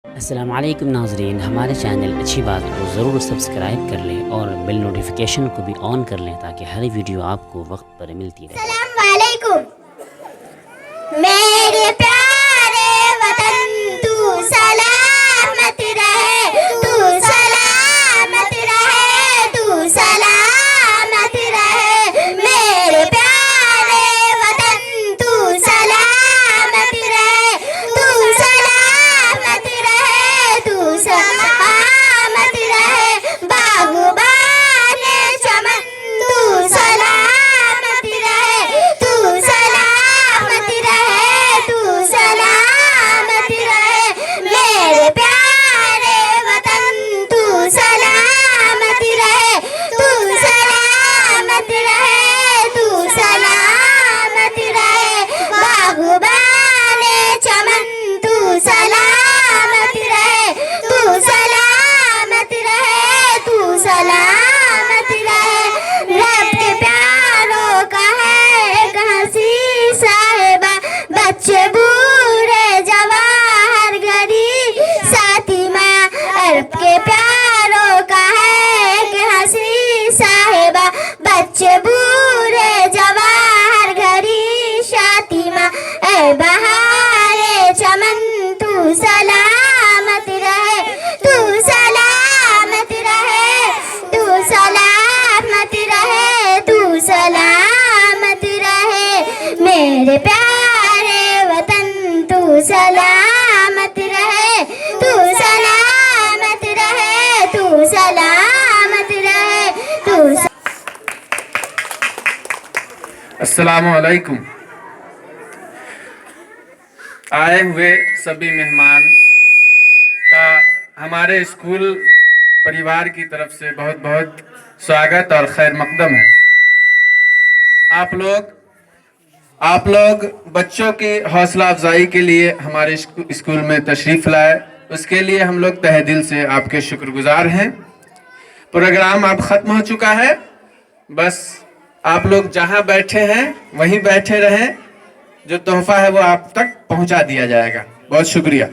अस्सलाम वालेकुम नाज़रीन, हमारे चैनल अच्छी बात को ज़रूर सब्सक्राइब कर लें और बेल नोटिफिकेशन को भी ऑन कर लें ताकि हर वीडियो आपको वक्त पर मिलती रहे। अस्सलाम वालेकुम। मेरे प्यारे वतन तू सलामत रहे, तू सलामत रहे, तू सलामत रहे। मेरे प्यारे वतन तू सलामत रहे, तू सलामत रहे, तू सलामत रहे। बागबाने चमन तू सलामत रहे, तू सलामत रहे, तू सलामत रहे। मेरे प्यारे वतन तू सलामत रहे, तू सलामत रहे, तू सलामत रहे। बागबाने चमन तू सलामत रहे, तू सलामत रहे, तू सलामत रहे। रब के प्यारों का है एक हंसी साहिबा, बच्चे बूढ़े जवान गरीब साथी माँ। रब के प्यारों का है एक हंसी साहिबा, बच्चे बूढ़े जवान गरीब साथी माँ। ऐ बहारे चमन तू सलामत रहे, तू सलामत रहे, तू सलामत रहे, तू सलामत रहे। मेरे प्यारे वतन तू सलामत रहे, तू सलामत रहे, तू सलामत रहे, तू अस्सलामु अलैकुम। आए हुए सभी मेहमान का हमारे स्कूल परिवार की तरफ से बहुत बहुत स्वागत और खैर मकदम है। आप लोग बच्चों की हौसला अफजाई के लिए हमारे स्कूल में तशरीफ लाए, उसके लिए हम लोग तहे दिल से आपके शुक्रगुजार हैं। प्रोग्राम अब ख़त्म हो चुका है, बस आप लोग जहां बैठे हैं वहीं बैठे रहें। जो तोहफा है वो आप तक पहुंचा दिया जाएगा। बहुत शुक्रिया।